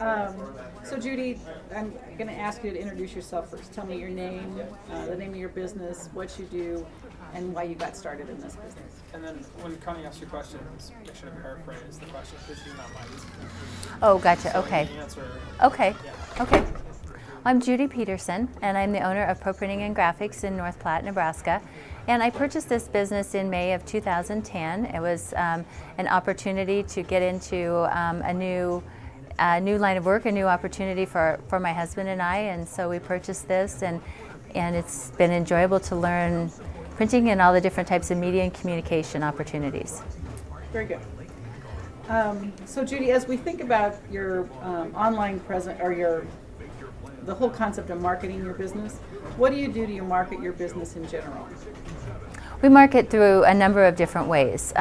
Um, so Judy, I'm going to ask you to introduce yourself first. Tell me your name, the name of your business, what you do, and why you got started in this business. And then when Connie asks you questions, make sure to paraphrase the question because she's not mine. Oh, gotcha. So Okay. the answer, Okay. yeah. Okay. I'm Judy Peterson, and I'm the owner of Pro Printing and Graphics in North Platte, Nebraska. And I purchased this business in May of 2010. It was an opportunity to get into a new line of work, a new opportunity for my husband and I. And so we purchased this, and it's been enjoyable to learn printing and all the different types of media and communication opportunities. Very good. So Judy, as we think about your online presence or the whole concept of marketing your business, what do you do to market your business in general? We market through a number of different ways.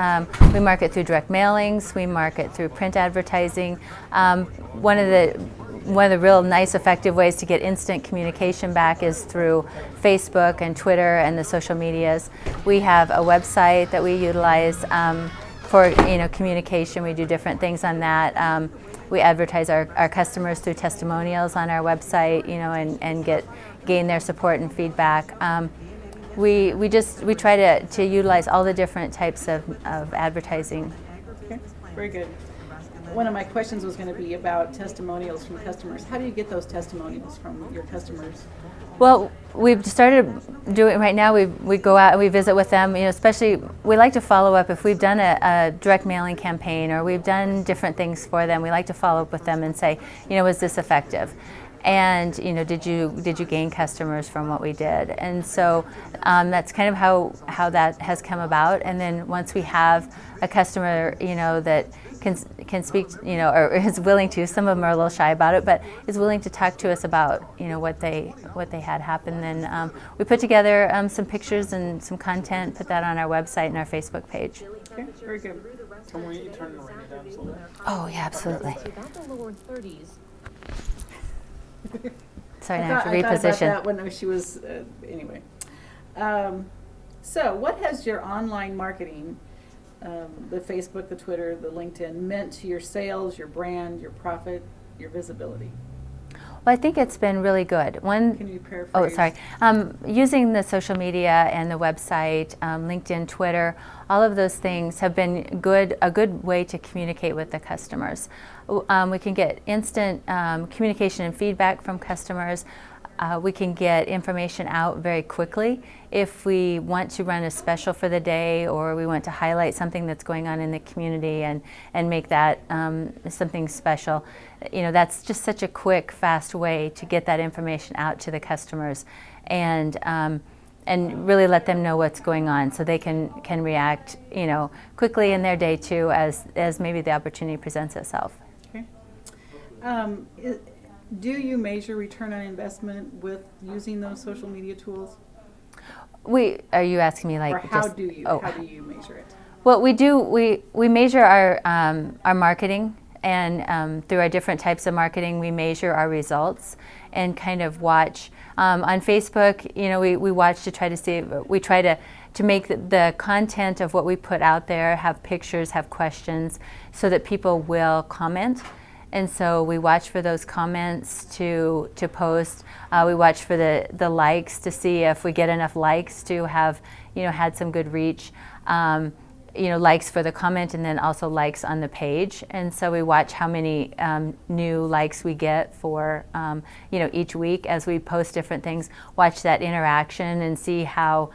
We market through direct mailings. We market through print advertising. One of the real nice, effective ways to get instant communication back is through Facebook and Twitter and the social medias. We have a website that we utilize for communication. We do different things on that. We advertise our customers through testimonials on our website, and gain their support and feedback. We try to utilize all the different types of advertising. Okay, very good. One of my questions was going to be about testimonials from customers. How do you get those testimonials from your customers? Well, we've started doing right now. We go out and we visit with them. Especially we like to follow up if we've done a direct mailing campaign or we've done different things for them. We like to follow up with them and say, was this effective? And did you gain customers from what we did? And so that's kind of how that has come about. And then once we have a customer, that can speak, or is willing to. Some of them are a little shy about it, but is willing to talk to us about what they had happen. Then we put together some pictures and some content, put that on our website and our Facebook page. Okay, very good. Can we turn the rainy down a little? Oh yeah, absolutely. Sorry, I I have to thought about reposition. that when she was anyway. So, what has your online marketing, the Facebook, the Twitter, the LinkedIn, meant to your sales, your brand, your profit, your visibility? Well, I think it's been really good. Can you paraphrase? Oh, sorry. Using the social media and the website, LinkedIn, Twitter, all of those things have been a good way to communicate with the customers. We can get instant communication and feedback from customers. We can get information out very quickly if we want to run a special for the day or we want to highlight something that's going on in the community and make that something special. That's just such a quick, fast way to get that information out to the customers and really let them know what's going on so they can react quickly in their day too as maybe the opportunity presents itself. Okay. Do you measure return on investment with using those social media tools? Are you asking me Or how do you measure it? Well, we do. We measure our marketing, and through our different types of marketing, we measure our results and kind of watch. On Facebook, we watch to try to see. We try to make the content of what we put out there have pictures, have questions, so that people will comment. And so we watch for those comments to post. We watch for the likes to see if we get enough likes to have had some good reach. Likes for the comment and then also likes on the page. And so we watch how many new likes we get for each week as we post different things. Watch that interaction and see how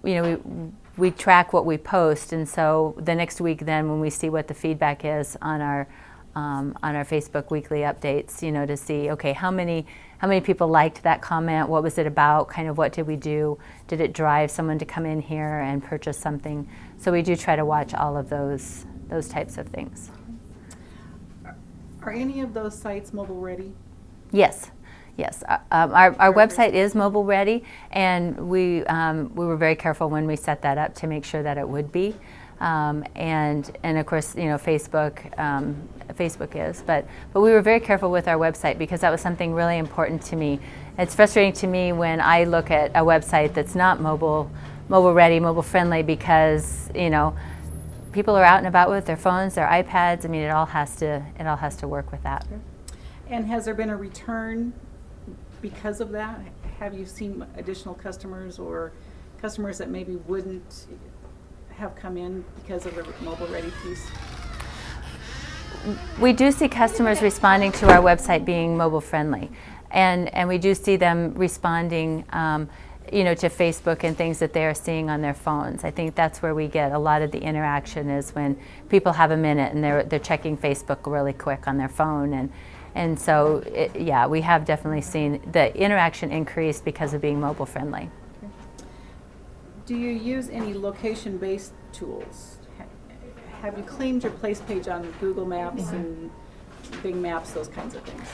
we track what we post. And so the next week then when we see what the feedback is on our Facebook weekly updates, to see, okay, how many people liked that comment, what was it about, kind of what did we do, did it drive someone to come in here and purchase something? So we do try to watch all of those types of things. Are any of those sites mobile ready? Yes. Our website is mobile ready, and we were very careful when we set that up to make sure that it would be. And of course, Facebook is, but we were very careful with our website because that was something really important to me. It's frustrating to me when I look at a website that's not mobile ready, mobile friendly, because people are out and about with their phones, their iPads. I mean, it all has to work with that. And has there been a return because of that? Have you seen additional customers or customers that maybe wouldn't have come in because of the mobile ready piece? We do see customers responding to our website being mobile friendly, and we do see them responding to Facebook and things that they are seeing on their phones. I think that's where we get a lot of the interaction, is when people have a minute and they're checking Facebook really quick on their phone, and so we have definitely seen the interaction increase because of being mobile friendly. Okay. Do you use any location-based tools? Have you claimed your place page on Google Maps and Bing Maps, those kinds of things?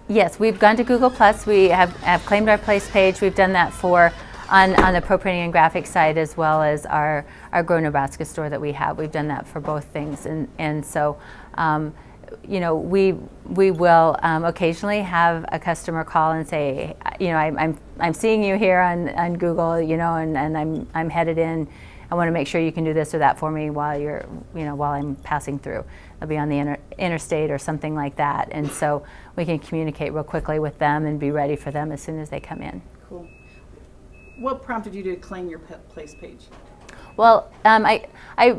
Yes, we've gone to Google Plus. We have claimed our place page. We've done that on the Pro Printing and Graphics side, as well as our Grow Nebraska store that we have. We've done that for both things, and so we will occasionally have a customer call and say, I'm seeing you here on Google, and I'm headed in. I want to make sure you can do this or that for me while I'm passing through. I'll be on the interstate or something like that, and so we can communicate real quickly with them and be ready for them as soon as they come in. Cool. What prompted you to claim your place page? Well, I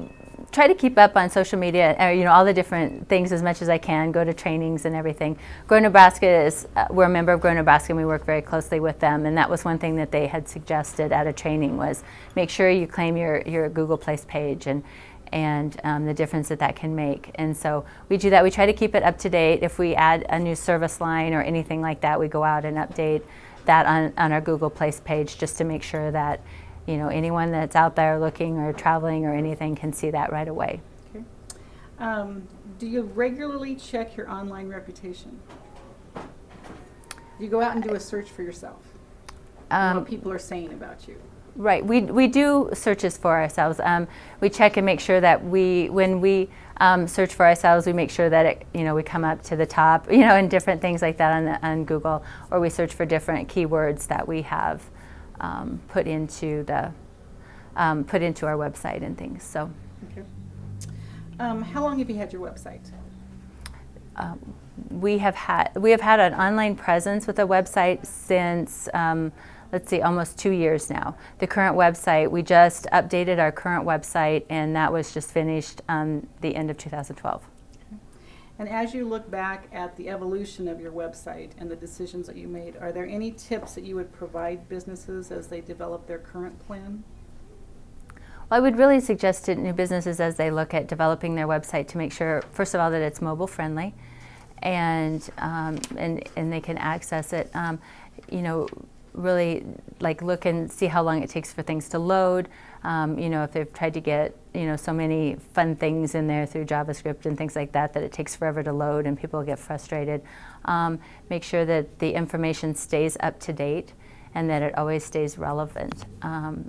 try to keep up on social media, all the different things as much as I can, go to trainings and everything. Grow Nebraska we're a member of Grow Nebraska, and we work very closely with them, and that was one thing that they had suggested at a training, was make sure you claim your Google Place page and the difference that can make. And so we do that. We try to keep it up to date. If we add a new service line or anything like that, we go out and update that on our Google Place page, just to make sure that anyone that's out there looking or traveling or anything can see that right away. Okay. Do you regularly check your online reputation? Do you go out and do a search for yourself? What people are saying about you? Right. We do searches for ourselves. We check and make sure that when we search for ourselves, we make sure that we come up to the top, and different things like that on Google, or we search for different keywords that we have put into our website and things. So. Okay. How long have you had your website? We have had an online presence with a website since almost 2 years now. The current website, we just updated our current website, and that was just finished the end of 2012. And as you look back at the evolution of your website and the decisions that you made, are there any tips that you would provide businesses as they develop their current plan? Well, I would really suggest to new businesses, as they look at developing their website, to make sure, first of all, that it's mobile friendly, and they can access it. Really look and see how long it takes for things to load. If they've tried to get so many fun things in there through JavaScript and things like that it takes forever to load and people get frustrated. Make sure that the information stays up to date and that it always stays relevant.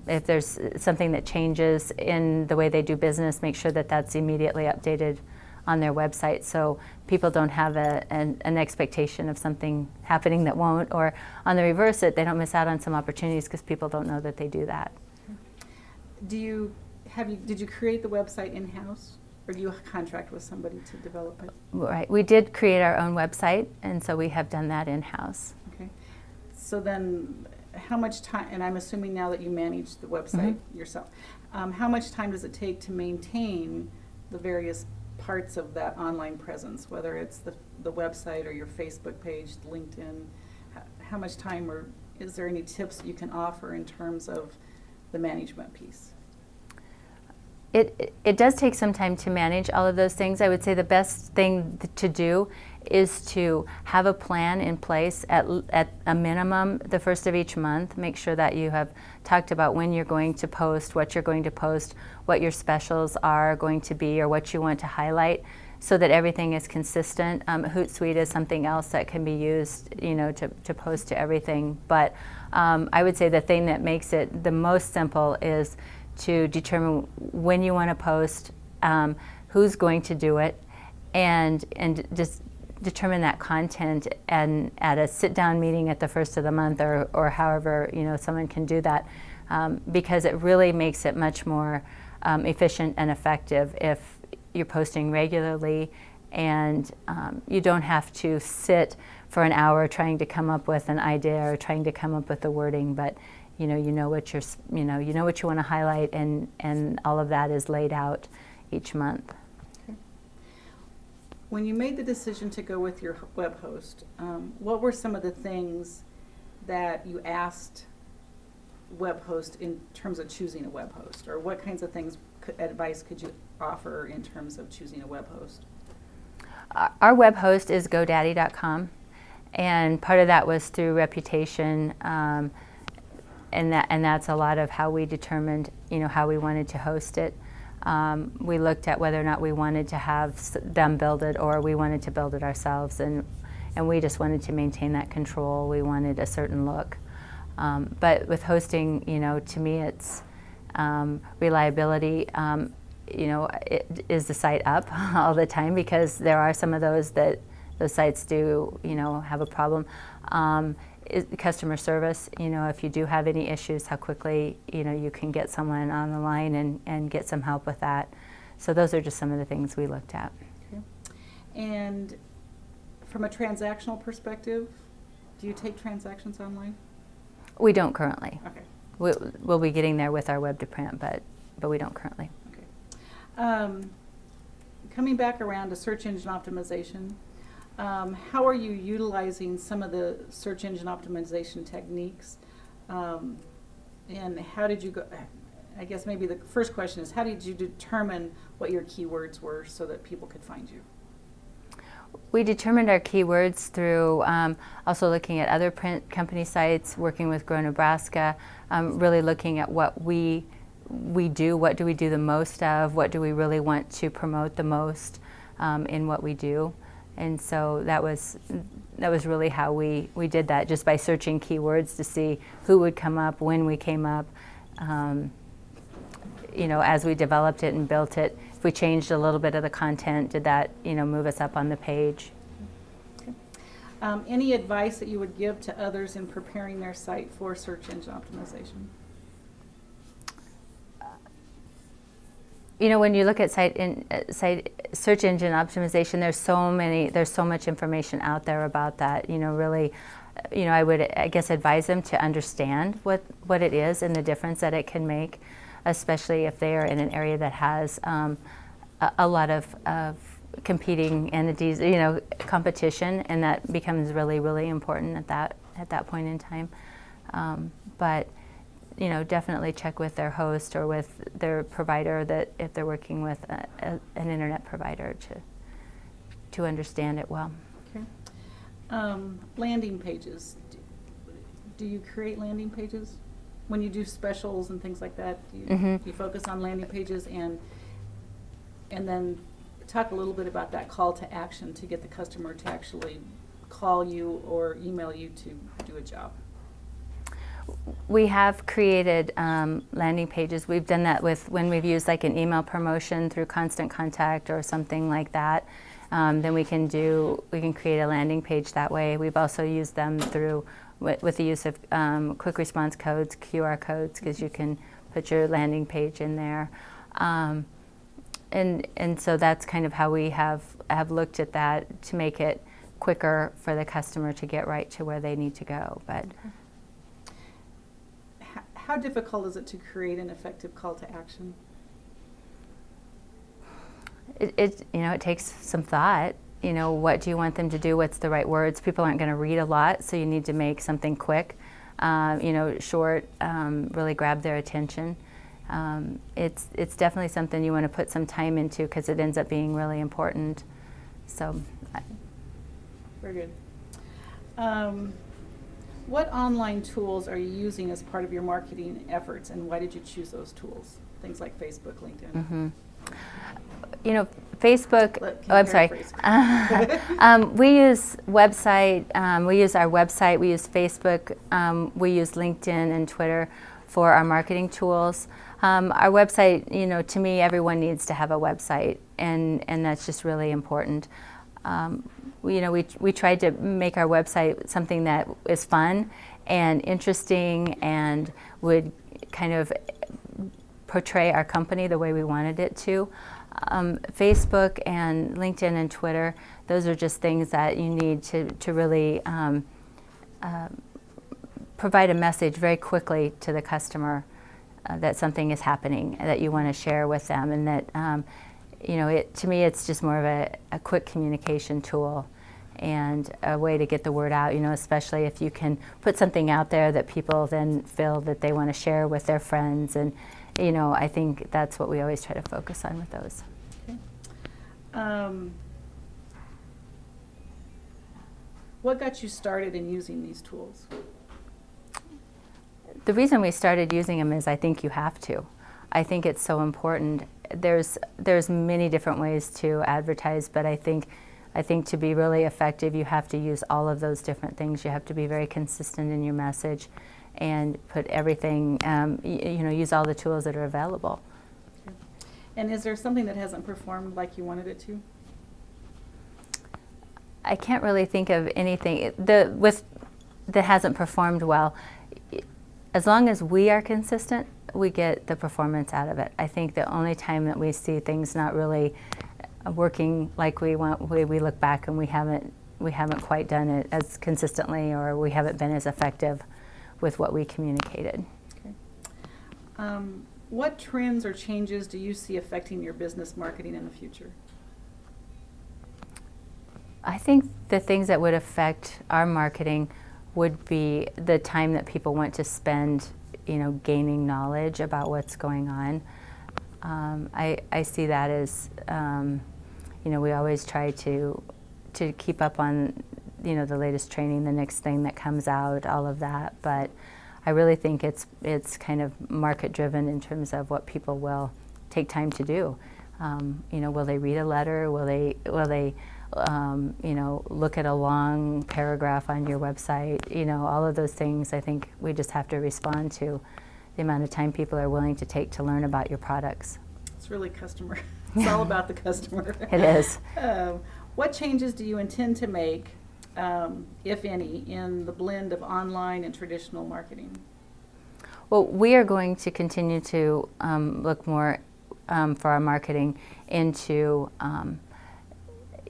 If there's something that changes in the way they do business, make sure that that's immediately updated on their website, so people don't have an expectation of something happening that won't, or on the reverse, they don't miss out on some opportunities because people don't know that they do that. Did you create the website in-house, or do you contract with somebody to develop it? Right, we did create our own website, and so we have done that in-house. Okay, so then how much time, and I'm assuming now that you manage the website yourself, how much time does it take to maintain the various parts of that online presence, whether it's the website or your Facebook page, LinkedIn? How much time, or is there any tips you can offer in terms of the management piece? It does take some time to manage all of those things. I would say the best thing to do is to have a plan in place at a minimum the first of each month. Make sure that you have talked about when you're going to post, what you're going to post, what your specials are going to be, or what you want to highlight, so that everything is consistent. Hootsuite is something else that can be used, to post to everything. But I would say the thing that makes it the most simple is to determine when you want to post, who's going to do it, and just determine that content, and at a sit-down meeting at the first of the month, or however someone can do that, because it really makes it much more efficient and effective if you're posting regularly, and you don't have to sit for an hour trying to come up with an idea or trying to come up with the wording, but you know what you want to highlight, and all of that is laid out each month. Okay. When you made the decision to go with your web host, what were some of the things that you asked web host in terms of choosing a web host, or what kinds of things advice could you offer in terms of choosing a web host? Our web host is GoDaddy.com, and part of that was through reputation, and that's a lot of how we determined, how we wanted to host it. We looked at whether or not we wanted to have them build it or we wanted to build it ourselves, and we just wanted to maintain that control. We wanted a certain look. But with hosting, to me it's reliability. Is the site up all the time? Because there are some of those sites do, have a problem. Customer service, if you do have any issues, how quickly, you can get someone on the line and get some help with that. So those are just some of the things we looked at. Okay. And from a transactional perspective, do you take transactions online? We don't currently. Okay. We'll be getting there with our web to print, but we don't currently. Okay. Coming back around to search engine optimization, how are you utilizing some of the search engine optimization techniques? And how did you go? I guess maybe the first question is, how did you determine what your keywords were so that people could find you? We determined our keywords through also looking at other print company sites, working with Grow Nebraska, really looking at what we do, what do we do the most of, what do we really want to promote the most in what we do. And so that was really how we did that, just by searching keywords to see who would come up, when we came up. As we developed it and built it, if we changed a little bit of the content, did that move us up on the page? Okay. Any advice that you would give to others in preparing their site for search engine optimization? When you look at search engine optimization, there's so much information out there about that. Really, I would, advise them to understand what it is and the difference that it can make, especially if they are in an area that has a lot of competing entities, competition, and that becomes really, really important at that point in time. But definitely check with their host or with their provider, that if they're working with an internet provider, to understand it well. Okay. Landing pages. Do you create landing pages when you do specials and things like that? Do you focus on landing pages, and then talk a little bit about that call to action to get the customer to actually call you or email you to do a job? We have created landing pages. We've done that when we've used like an email promotion through Constant Contact or something like that. Then we can create a landing page that way. We've also used them with the use of quick response codes, QR codes, because you can put your landing page in there. And so that's kind of how we have looked at that, to make it quicker for the customer to get right to where they need to go. But. Okay. How difficult is it to create an effective call to action? It takes some thought. What do you want them to do? What's the right words? People aren't going to read a lot, so you need to make something quick, short, really grab their attention. It's definitely something you want to put some time into, because it ends up being really important. So. Very good. What online tools are you using as part of your marketing efforts, and why did you choose those tools? Things like Facebook, LinkedIn. Mm-hmm. Facebook. I'm sorry. We use website. We use our website. We use Facebook. We use LinkedIn and Twitter for our marketing tools. Our website, to me, everyone needs to have a website, and that's just really important. We tried to make our website something that is fun and interesting and would kind of portray our company the way we wanted it to. Facebook and LinkedIn and Twitter, those are just things that you need to really provide a message very quickly to the customer that something is happening that you want to share with them, and that to me it's just more of a quick communication tool and a way to get the word out, especially if you can put something out there that people then feel that they want to share with their friends. And I think that's what we always try to focus on with those. Okay. What got you started in using these tools? The reason we started using them is I think you have to. I think it's so important. There's many different ways to advertise, but I think to be really effective, you have to use all of those different things. You have to be very consistent in your message and put everything, use all the tools that are available. Okay. And is there something that hasn't performed like you wanted it to? I can't really think of anything that hasn't performed well. As long as we are consistent, we get the performance out of it. I think the only time that we see things not really working like we want, we look back and we haven't quite done it as consistently, or we haven't been as effective with what we communicated. Okay. What trends or changes do you see affecting your business marketing in the future? I think the things that would affect our marketing would be the time that people want to spend, gaining knowledge about what's going on. I see that as, we always try to keep up on, the latest training, the next thing that comes out, all of that. But I really think it's kind of market driven in terms of what people will take time to do. Will they read a letter? Will they look at a long paragraph on your website? All of those things, I think we just have to respond to the amount of time people are willing to take to learn about your products. It's really customer. It's all about the customer. It is. What changes do you intend to make, if any, in the blend of online and traditional marketing? Well, we are going to continue to look more for our marketing into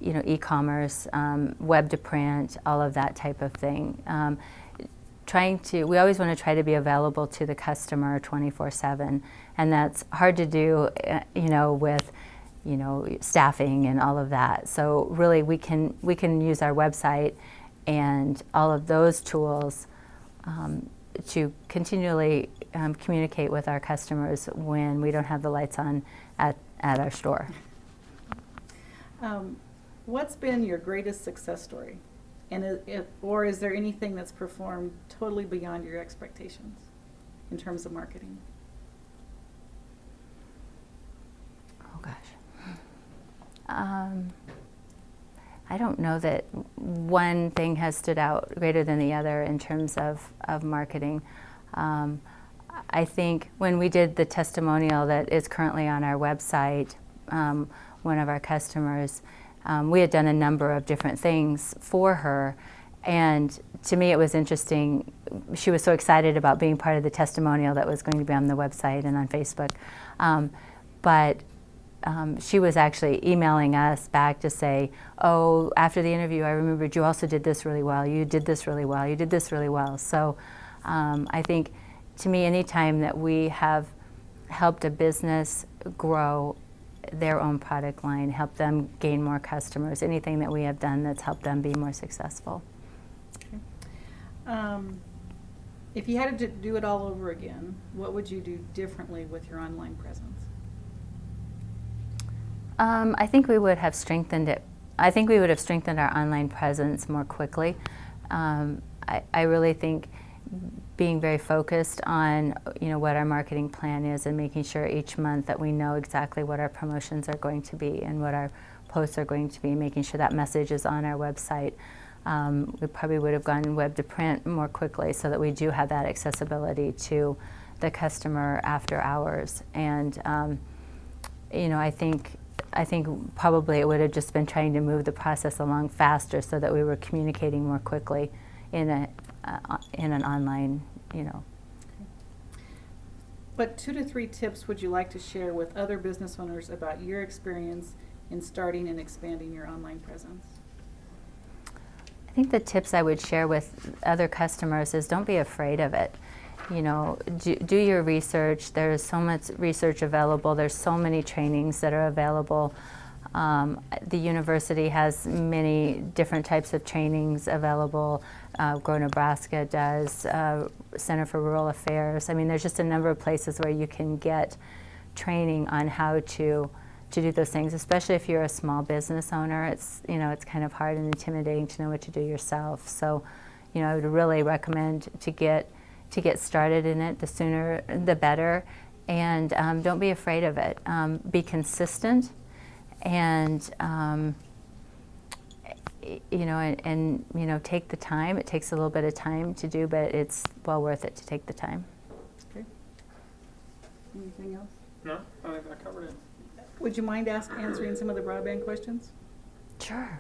e-commerce, web to print, all of that type of thing. We always want to try to be available to the customer 24/7, and that's hard to do, with, staffing and all of that. So really, we can use our website and all of those tools to continually communicate with our customers when we don't have the lights on at our store. What's been your greatest success story? And or is there anything that's performed totally beyond your expectations in terms of marketing? Oh gosh. I don't know that one thing has stood out greater than the other in terms of marketing. I think when we did the testimonial that is currently on our website, one of our customers, we had done a number of different things for her, and to me it was interesting. She was so excited about being part of the testimonial that was going to be on the website and on Facebook, but she was actually emailing us back to say, oh, after the interview I remembered you also did this really well, you did this really well, you did this really well. So I think to me, anytime that we have helped a business grow their own product line, help them gain more customers, anything that we have done that's helped them be more successful. Okay. If you had to do it all over again, what would you do differently with your online presence? I think we would have strengthened it. I think we would have strengthened our online presence more quickly. I really think being very focused on what our marketing plan is and making sure each month that we know exactly what our promotions are going to be and what our posts are going to be, making sure that message is on our website. We probably would have gone web to print more quickly so that we do have that accessibility to the customer after hours. And I think probably it would have just been trying to move the process along faster so that we were communicating more quickly in an online, What 2 to 3 tips would you like to share with other business owners about your experience in starting and expanding your online presence? I think the tips I would share with other customers is don't be afraid of it. You know, do your research. There's so much research available. There's so many trainings that are available. The university has many different types of trainings available. Grow Nebraska does, Center for Rural Affairs. I mean, there's just a number of places where you can get training on how to do those things, especially if you're a small business owner. It's, you know, it's kind of hard and intimidating to know what to do yourself. So, you know, I would really recommend to get started in it. The sooner, the better. And don't be afraid of it. Be consistent. And you know, and you know, take the time. It takes a little bit of time to do, but it's well worth it to take the time. Okay. Anything else? No, I think that covered it. Would you mind answering some of the broadband questions? Sure.